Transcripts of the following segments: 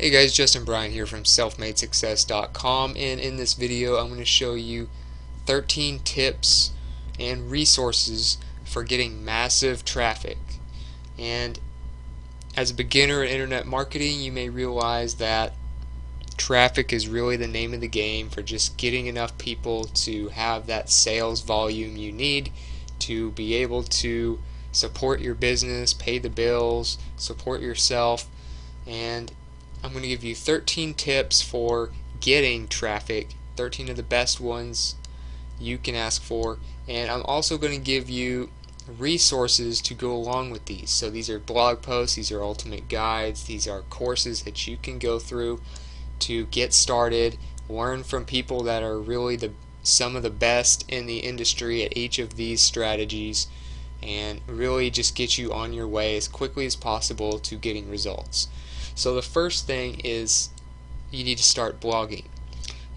Hey guys, Justin Bryan here from selfmadesuccess.com, and in this video I'm going to show you 13 tips and resources for getting massive traffic. And as a beginner in internet marketing, you may realize that traffic is really the name of the game for just getting enough people to have that sales volume you need to be able to support your business, pay the bills, support yourself. And I'm going to give you 13 tips for getting traffic, 13 of the best ones you can ask for, and I'm also going to give you resources to go along with these. So these are blog posts, these are ultimate guides, these are courses that you can go through to get started, learn from people that are really some of the best in the industry at each of these strategies, and really just get you on your way as quickly as possible to getting results. So the first thing is you need to start blogging.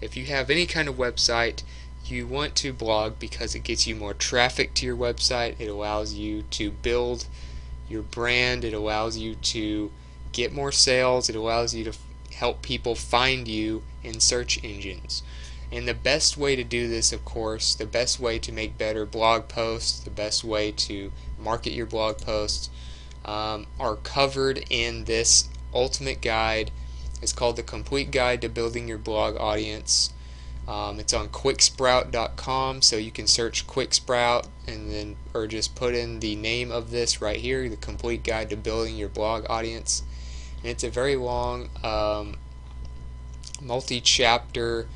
If you have any kind of website, you want to blog because it gets you more traffic to your website. It allows you to build your brand. It allows you to get more sales. It allows you to help people find you in search engines. And the best way to do this, of course, the best way to make better blog posts, the best way to market your blog posts are covered in this ultimate guide. It's called the Complete Guide to Building Your Blog Audience. It's on quicksprout.com, so you can search Quicksprout and then or just put in the name of this right here, the Complete Guide to Building Your Blog Audience. And it's a very long multi-chapter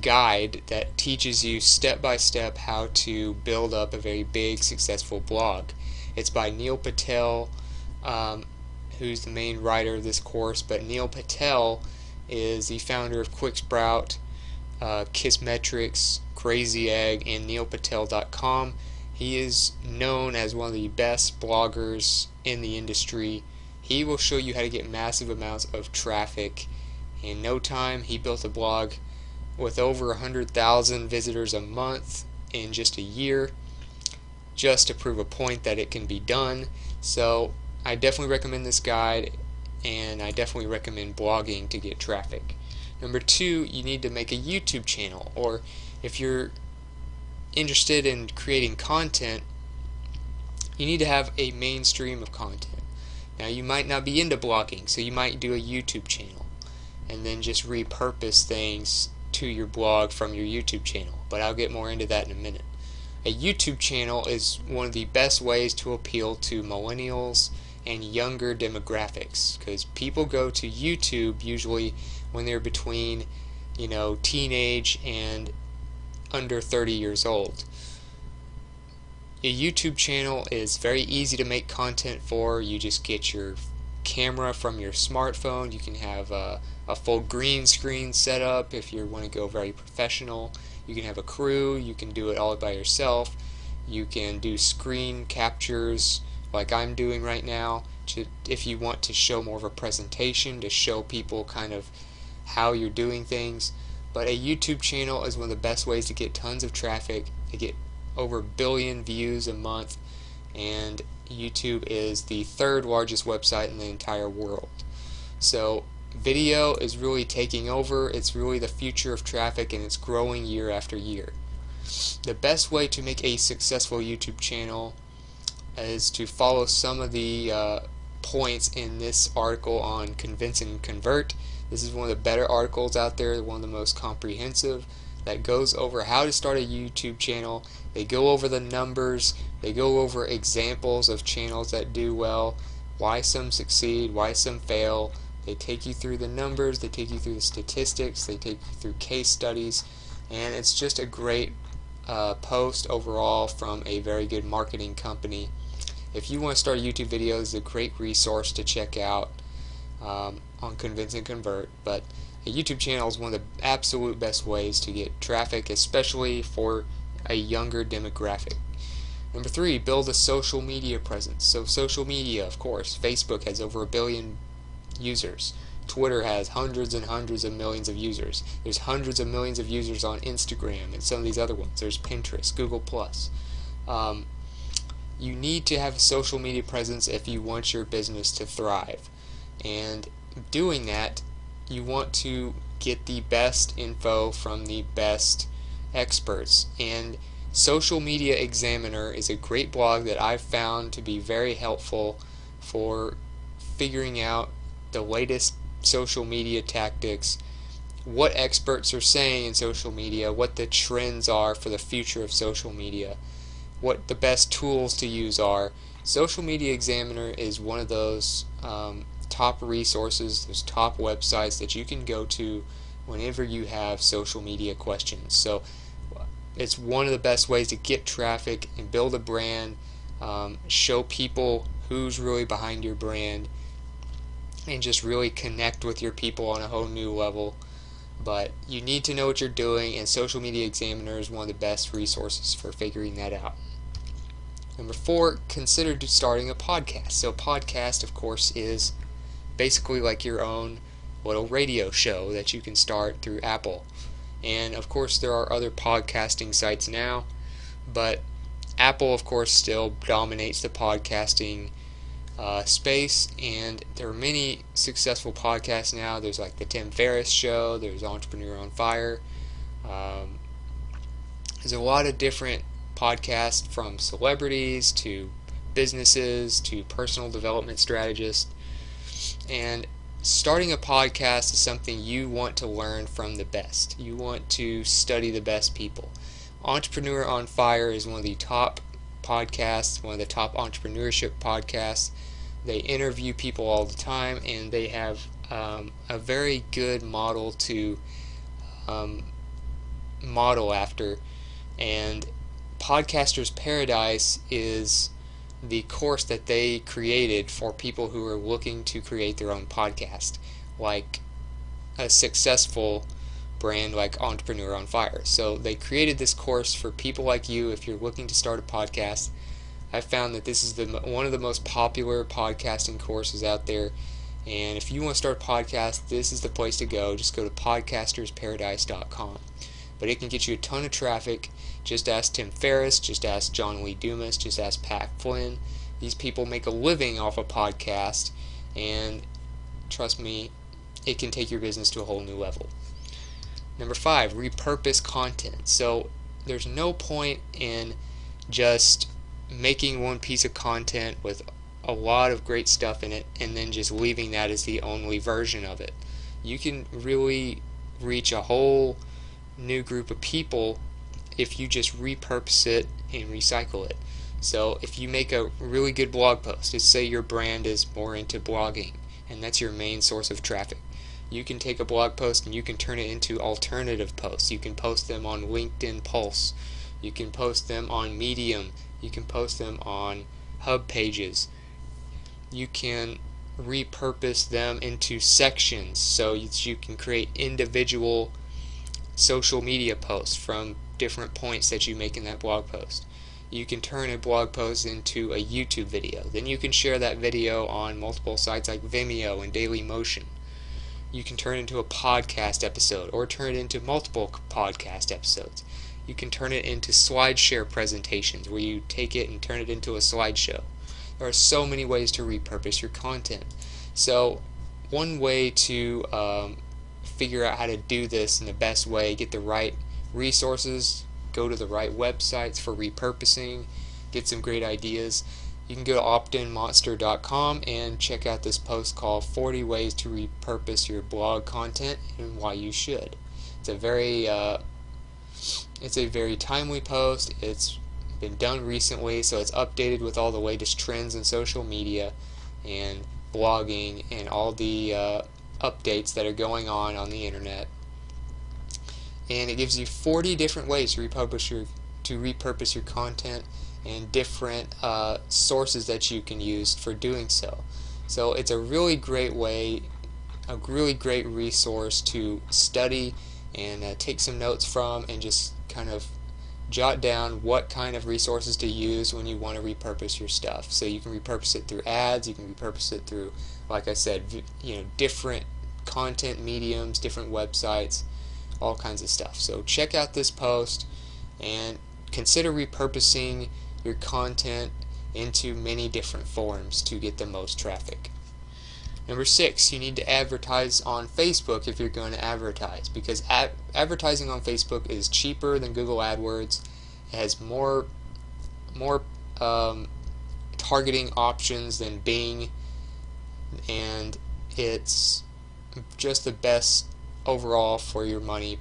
guide that teaches you step by step how to build up a very big successful blog. It's by Neil Patel, who's the main writer of this course, but Neil Patel is the founder of Quicksprout, Kissmetrics, Crazy Egg, and neilpatel.com. He is known as one of the best bloggers in the industry. He will show you how to get massive amounts of traffic. In no time, he built a blog with over 100,000 visitors a month in just a year, just to prove a point that it can be done. So I definitely recommend this guide, and I definitely recommend blogging to get traffic. Number two, you need to make a YouTube channel, or if you're interested in creating content, you need to have a mainstream of content. Now, you might not be into blogging, so you might do a YouTube channel and then just repurpose things to your blog from your YouTube channel, but I'll get more into that in a minute. A YouTube channel is one of the best ways to appeal to millennials and younger demographics, because people go to YouTube usually when they're between, teenage and under 30 years old. A YouTube channel is very easy to make content for. You just get your camera from your smartphone. You can have a full green screen setup if you want to go very professional. You can have a crew. You can do it all by yourself. You can do screen captures like I'm doing right now if you want to show more of a presentation, to show people kind of how you're doing things. But a YouTube channel is one of the best ways to get tons of traffic, to get over 1 billion views a month, and YouTube is the third largest website in the entire world. So video is really taking over. It's really the future of traffic, and it's growing year after year. The best way to make a successful YouTube channel is to follow some of the points in this article on Convince and Convert. This is one of the better articles out there, one of the most comprehensive, that goes over how to start a YouTube channel. They go over the numbers, they go over examples of channels that do well, why some succeed, why some fail. They take you through the numbers, they take you through the statistics, they take you through case studies, and it's just a great post overall from a very good marketing company. If you want to start a YouTube video, it's a great resource to check out on Convince and Convert. But a YouTube channel is one of the absolute best ways to get traffic, especially for a younger demographic. Number three, build a social media presence. So social media, of course, Facebook has over 1 billion users. Twitter has hundreds and hundreds of millions of users. There's hundreds of millions of users on Instagram and some of these other ones. There's Pinterest, Google+. You need to have a social media presence if you want your business to thrive. And doing that, you want to get the best info from the best experts. And Social Media Examiner is a great blog that I've found to be very helpful for figuring out the latest social media tactics, what experts are saying in social media, what the trends are for the future of social media, what the best tools to use are. Social Media Examiner is one of those top resources, those top websites that you can go to whenever you have social media questions. So it's one of the best ways to get traffic and build a brand, show people who's really behind your brand, and just really connect with your people on a whole new level. But you need to know what you're doing, and Social Media Examiner is one of the best resources for figuring that out. Number 4, consider starting a podcast. So a podcast, of course, is basically like your own little radio show that you can start through Apple. And of course there are other podcasting sites now, but Apple, of course, still dominates the podcasting space, and there are many successful podcasts now. There's like the Tim Ferriss Show, there's Entrepreneur on Fire. There's a lot of different podcasts, from celebrities to businesses to personal development strategists. And starting a podcast is something you want to learn from the best. You want to study the best people. Entrepreneur on Fire is one of the top podcasts, one of the top entrepreneurship podcasts. They interview people all the time, and they have a very good model to model after. And Podcaster's Paradise is the course that they created for people who are looking to create their own podcast, like a successful brand like Entrepreneur on Fire. So they created this course for people like you if you're looking to start a podcast. I found that this is one of the most popular podcasting courses out there, and if you want to start a podcast, this is the place to go. Just go to podcastersparadise.com. But it can get you a ton of traffic. Just ask Tim Ferriss, just ask John Lee Dumas, just ask Pat Flynn. These people make a living off a podcast, and trust me, it can take your business to a whole new level. Number 5, repurpose content. So there's no point in just making one piece of content with a lot of great stuff in it and then just leaving that as the only version of it. You can really reach a whole new group of people if you just repurpose it and recycle it. So if you make a really good blog post, let's say your brand is more into blogging and that's your main source of traffic, you can take a blog post and you can turn it into alternative posts. You can post them on LinkedIn Pulse, you can post them on Medium, you can post them on Hub Pages. You can repurpose them into sections so you can create individual social media posts from different points that you make in that blog post. You can turn a blog post into a YouTube video. Then you can share that video on multiple sites like Vimeo and Dailymotion. You can turn it into a podcast episode or turn it into multiple podcast episodes. You can turn it into SlideShare presentations where you take it and turn it into a slideshow. There are so many ways to repurpose your content. So one way to figure out how to do this in the best way, get the right resources, go to the right websites for repurposing, get some great ideas. You can go to optinmonster.com and check out this post called 40 Ways to Repurpose Your Blog Content and Why You Should. It's a very timely post. It's been done recently, so it's updated with all the latest trends in social media and blogging and all the updates that are going on the internet. And it gives you 40 different ways to repurpose your content and different sources that you can use for doing so. So it's a really great way, a really great resource to study and take some notes from, and just kind of jot down what kind of resources to use when you want to repurpose your stuff. So you can repurpose it through ads, you can repurpose it through, like I said, different content mediums, different websites, all kinds of stuff. So check out this post and consider repurposing your content into many different forms to get the most traffic. Number 6, you need to advertise on Facebook if you're going to advertise, because advertising on Facebook is cheaper than Google AdWords. It has more targeting options than Bing, and it's just the best overall for your money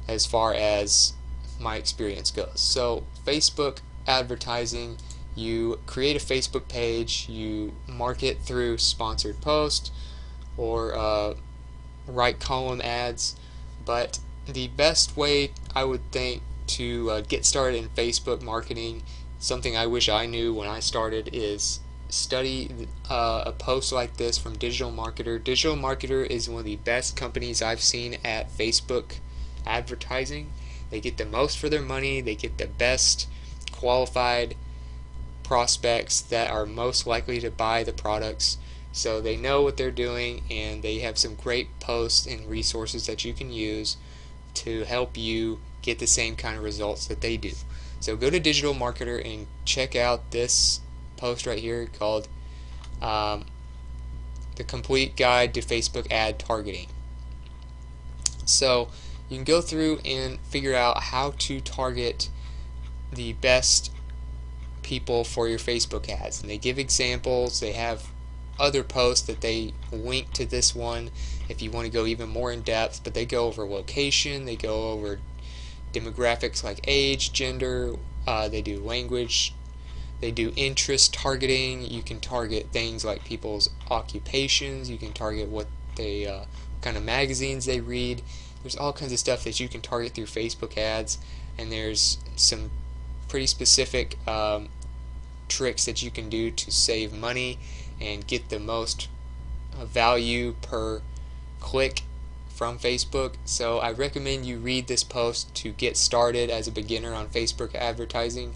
as far as my experience goes. So Facebook advertising, you create a Facebook page, you market through sponsored posts or right column ads, but the best way I would think to get started in Facebook marketing, something I wish I knew when I started, is study a post like this from Digital Marketer. Digital Marketer is one of the best companies I've seen at Facebook advertising. They get the most for their money, they get the best qualified prospects that are most likely to buy the products, so they know what they're doing, and they have some great posts and resources that you can use to help you get the same kind of results that they do. So go to Digital Marketer and check out this post right here called The Complete Guide to Facebook Ad Targeting. So you can go through and figure out how to target the best people for your Facebook ads, and they give examples. They have other posts that they link to this one if you want to go even more in depth, but they go over location, they go over demographics like age, gender, they do language, they do interest targeting. You can target things like people's occupations, you can target what they kind of magazines they read. There's all kinds of stuff that you can target through Facebook ads, and there's some pretty specific tricks that you can do to save money and get the most value per click from Facebook. So I recommend you read this post to get started as a beginner on Facebook advertising,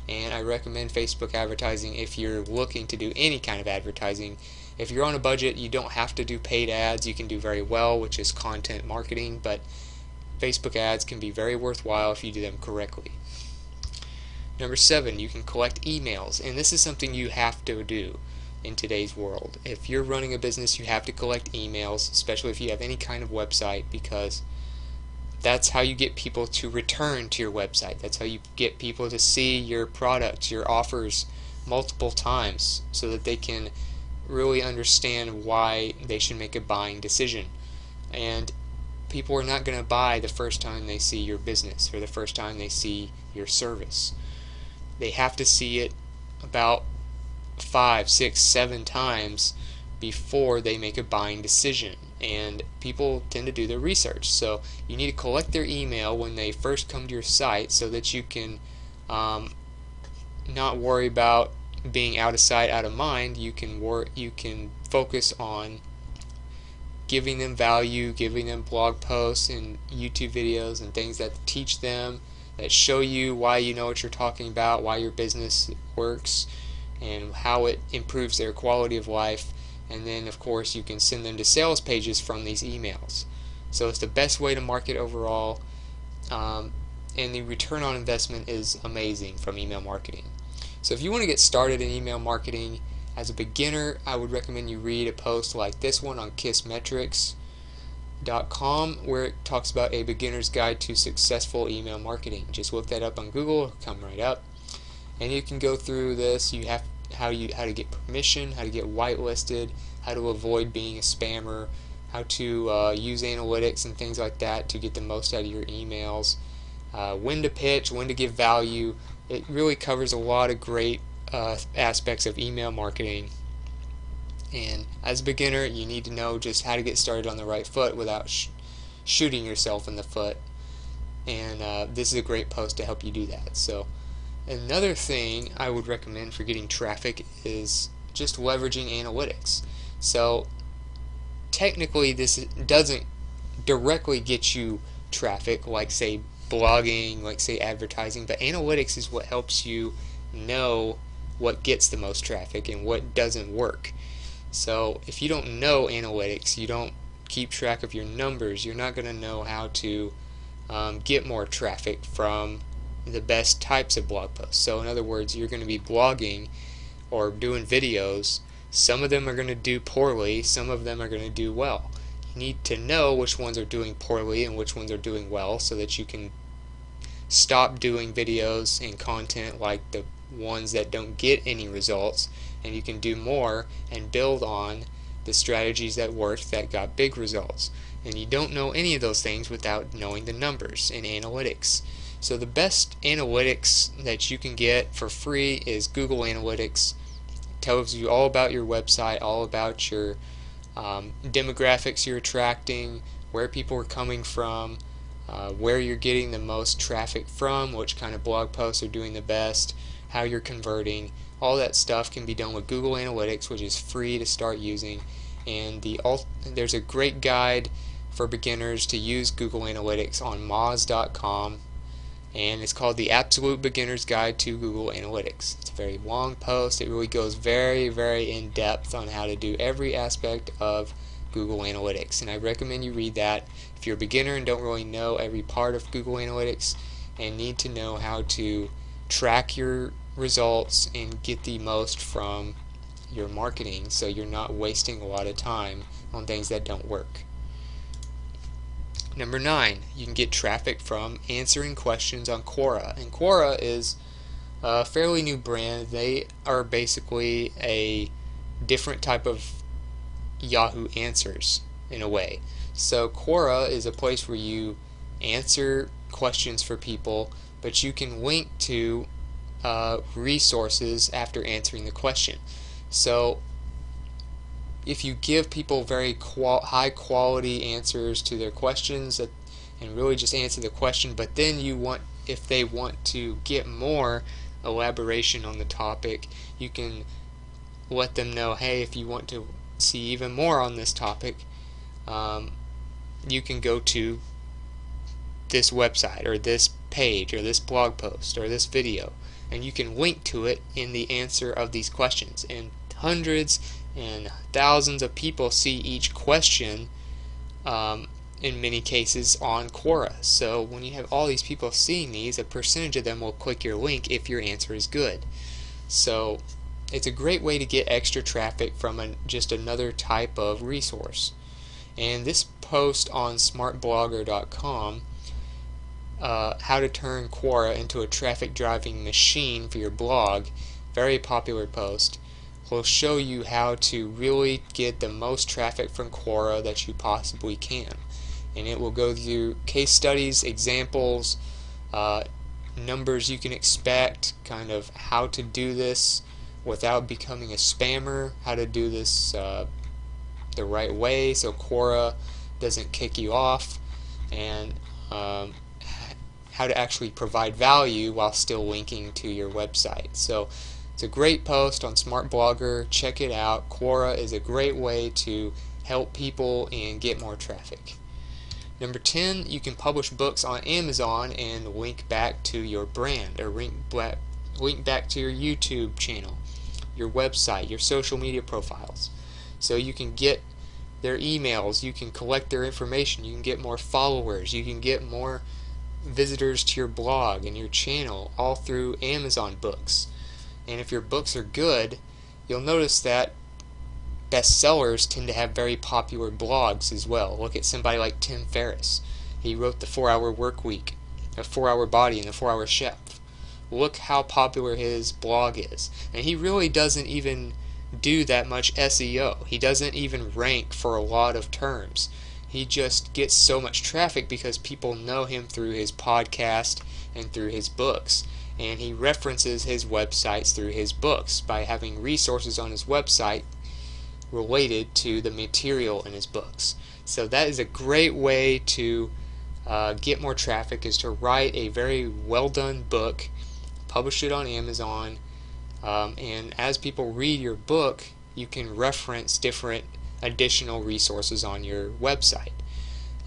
and I recommend Facebook advertising if you're looking to do any kind of advertising. If you're on a budget, you don't have to do paid ads. You can do very well, which is content marketing, but Facebook ads can be very worthwhile if you do them correctly. Number 7, you can collect emails, and this is something you have to do in today's world. If you're running a business, you have to collect emails, especially if you have any kind of website, because that's how you get people to return to your website. That's how you get people to see your products, your offers multiple times, so that they can really understand why they should make a buying decision. And people are not going to buy the first time they see your business or the first time they see your service. They have to see it about 5, 6, 7 times before they make a buying decision, and people tend to do their research. So you need to collect their email when they first come to your site, so that you can not worry about being out of sight, out of mind. You can focus on giving them value, giving them blog posts and YouTube videos and things that teach them, that show you why you know what you're talking about, why your business works, and how it improves their quality of life. And then of course you can send them to sales pages from these emails. So it's the best way to market overall, and the return on investment is amazing from email marketing. So if you want to get started in email marketing as a beginner, I would recommend you read a post like this one on kissmetrics.com, where it talks about a beginner's guide to successful email marketing. Just look that up on Google, it'll come right up, and you can go through this. You have how to get permission, how to get whitelisted, how to avoid being a spammer, how to use analytics and things like that to get the most out of your emails, when to pitch, when to give value. It really covers a lot of great aspects of email marketing. And as a beginner, you need to know just how to get started on the right foot without shooting yourself in the foot. And this is a great post to help you do that. So another thing I would recommend for getting traffic is just leveraging analytics. So technically this doesn't directly get you traffic like say blogging, like say advertising, but analytics is what helps you know what gets the most traffic and what doesn't work. So if you don't know analytics, you don't keep track of your numbers, you're not going to know how to get more traffic from the best types of blog posts. So in other words, you're going to be blogging or doing videos Some of them are going to do poorly, some of them are going to do well. You need to know which ones are doing poorly and which ones are doing well so that you can stop doing videos and content like the ones that don't get any results, and you can do more and build on the strategies that worked that got big results. And you don't know any of those things without knowing the numbers and analytics. So the best analytics that you can get for free is Google Analytics. It tells you all about your website, all about your demographics you're attracting, where people are coming from, where you're getting the most traffic from, which kind of blog posts are doing the best, how you're converting. All that stuff can be done with Google Analytics, which is free to start using. And there's a great guide for beginners to use Google Analytics on Moz.com, and it's called The Absolute Beginner's Guide to Google Analytics. It's a very long post. It really goes very, very in depth on how to do every aspect of Google Analytics, and I recommend you read that if you're a beginner and don't really know every part of Google Analytics and need to know how to track your results and get the most from your marketing so you're not wasting a lot of time on things that don't work. Number 9, you can get traffic from answering questions on Quora. And Quora is a fairly new brand. They are basically a different type of Yahoo Answers in a way. So Quora is a place where you answer questions for people, but you can link to resources after answering the question. So if you give people very high quality answers to their questions and really just answer the question, but then if they want to get more elaboration on the topic, you can let them know, hey, if you want to see even more on this topic, you can go to this website or this page or this blog post or this video, and you can link to it in the answer of these questions. And hundreds and thousands of people see each question in many cases on Quora. So when you have all these people seeing these, a percentage of them will click your link if your answer is good. So it's a great way to get extra traffic from just another type of resource. And this post on smartblogger.com, how to turn Quora into a traffic driving machine for your blog, very popular post, will show you how to really get the most traffic from Quora that you possibly can. And it will go through case studies, examples, numbers you can expect, kind of how to do this without becoming a spammer, how to do this the right way so Quora doesn't kick you off, and how to actually provide value while still linking to your website. So it's a great post on Smart Blogger. Check it out. Quora is a great way to help people and get more traffic. Number 10, you can publish books on Amazon and link back to your brand, or link back to your YouTube channel, your website, your social media profiles. So you can get their emails, you can collect their information, you can get more followers, you can get more visitors to your blog and your channel, all through Amazon books. And if your books are good, you'll notice that bestsellers tend to have very popular blogs as well. Look at somebody like Tim Ferriss. He wrote The 4-Hour Workweek, The 4-Hour Body, and The 4-Hour Chef. Look how popular his blog is. And he really doesn't even do that much SEO. He doesn't even rank for a lot of terms. He just gets so much traffic because people know him through his podcast and through his books. And he references his websites through his books by having resources on his website related to the material in his books. So that is a great way to get more traffic, is to write a very well done book, publish it on Amazon, and as people read your book, you can reference different additional resources on your website.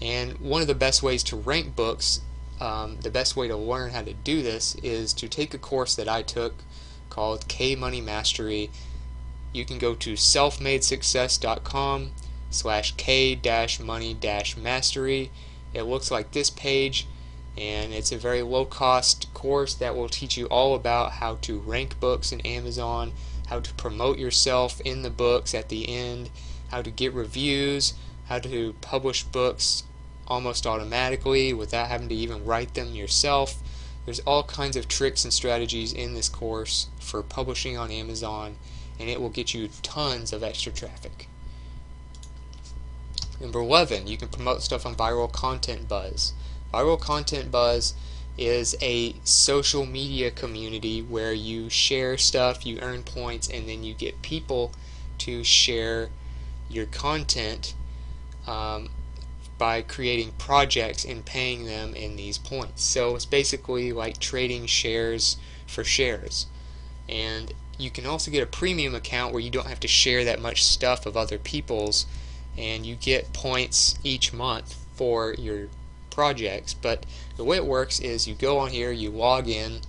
And one of the best ways to rank books, the best way to learn how to do this, is to take a course that I took called K-Money Mastery. You can go to selfmadesuccess.com/K-money-mastery. It looks like this page, and it's a very low-cost course that will teach you all about how to rank books in Amazon, how to promote yourself in the books at the end, how to get reviews, how to publish books almost automatically without having to even write them yourself. There's all kinds of tricks and strategies in this course for publishing on Amazon, and it will get you tons of extra traffic. Number 11, you can promote stuff on Viral Content Buzz. Viral Content Buzz is a social media community where you share stuff, you earn points, and then you get people to share your content by creating projects and paying them in these points. So it's basically like trading shares for shares. And you can also get a premium account where you don't have to share that much stuff of other people's, and you get points each month for your projects. But the way it works is you go on here, you log in,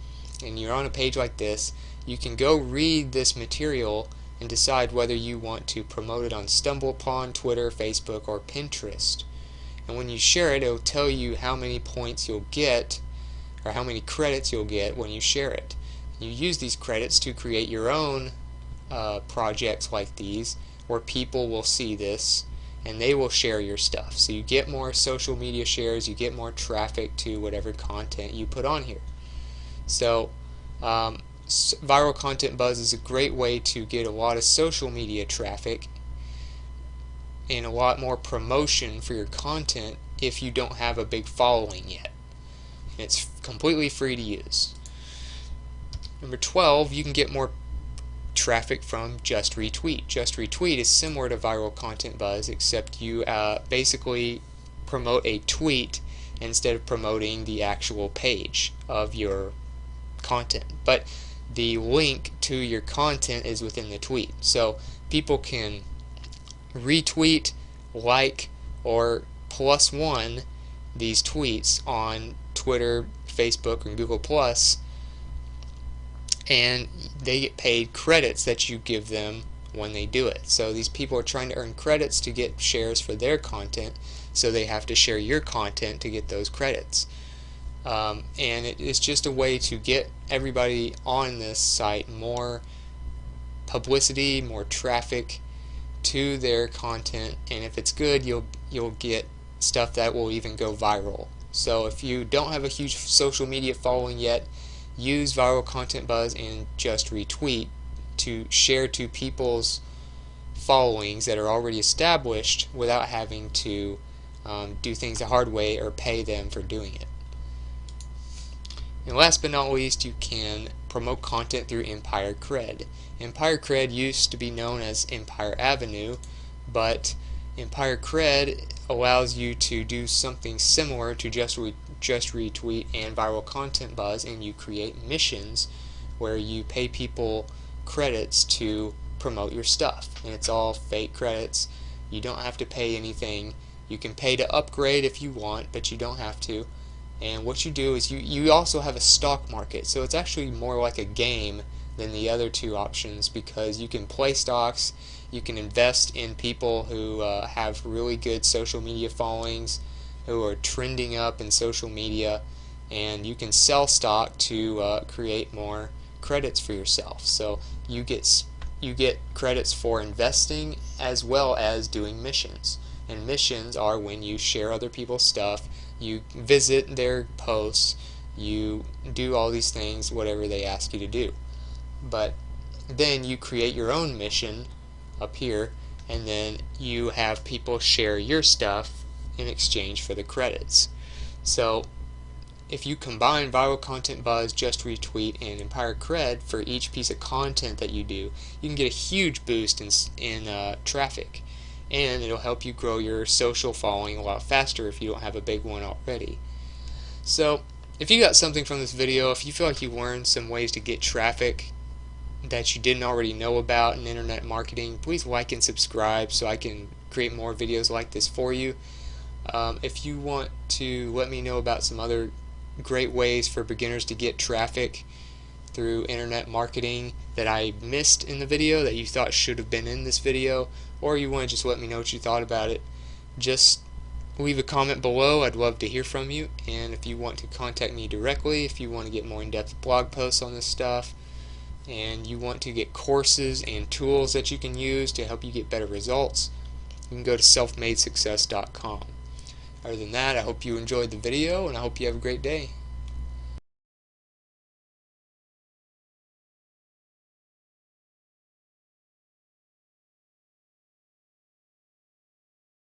and you're on a page like this. You can go read this material and decide whether you want to promote it on StumbleUpon, Twitter, Facebook, or Pinterest. And when you share it, it'll tell you how many points you'll get, or how many credits you'll get when you share it. You use these credits to create your own projects like these, where people will see this and they will share your stuff. So you get more social media shares, you get more traffic to whatever content you put on here. So Viral Content Buzz is a great way to get a lot of social media traffic and a lot more promotion for your content if you don't have a big following yet. And it's completely free to use. Number 12, you can get more traffic from Just Retweet. Just Retweet is similar to Viral Content Buzz, except you basically promote a tweet instead of promoting the actual page of your content. But the link to your content is within the tweet. So people can retweet, like, or +1 these tweets on Twitter, Facebook, and Google+, and they get paid credits that you give them when they do it. So these people are trying to earn credits to get shares for their content, so they have to share your content to get those credits. And it's just a way to get everybody on this site more publicity, more traffic to their content, and if it's good, you'll get stuff that will even go viral. So if you don't have a huge social media following yet, use Viral Content Buzz and Just Retweet to share to people's followings that are already established without having to do things the hard way or pay them for doing it. And last but not least, you can promote content through Empire Cred. Empire Cred used to be known as Empire Avenue, but Empire Cred allows you to do something similar to Just Retweet and Viral Content Buzz, and you create missions where you pay people credits to promote your stuff. And it's all fake credits. You don't have to pay anything. You can pay to upgrade if you want, but you don't have to. And what you do is you also have a stock market, so it's actually more like a game than the other two options, because you can play stocks, you can invest in people who have really good social media followings, who are trending up in social media, and you can sell stock to create more credits for yourself. So you get credits for investing as well as doing missions. And missions are when you share other people's stuff, you visit their posts, you do all these things, whatever they ask you to do. But then you create your own mission up here, and then you have people share your stuff in exchange for the credits. So if you combine Viral Content Buzz, Just Retweet, and Empire Cred for each piece of content that you do, you can get a huge boost in traffic. And it'll help you grow your social following a lot faster if you don't have a big one already. So if you got something from this video, if you feel like you learned some ways to get traffic that you didn't already know about in internet marketing, please like and subscribe so I can create more videos like this for you. If you want to let me know about some other great ways for beginners to get traffic through internet marketing that I missed in the video that you thought should have been in this video, or you want to just let me know what you thought about it, just leave a comment below. I'd love to hear from you. And if you want to contact me directly, if you want to get more in-depth blog posts on this stuff, and you want to get courses and tools that you can use to help you get better results, you can go to selfmadesuccess.com. Other than that, I hope you enjoyed the video, and I hope you have a great day.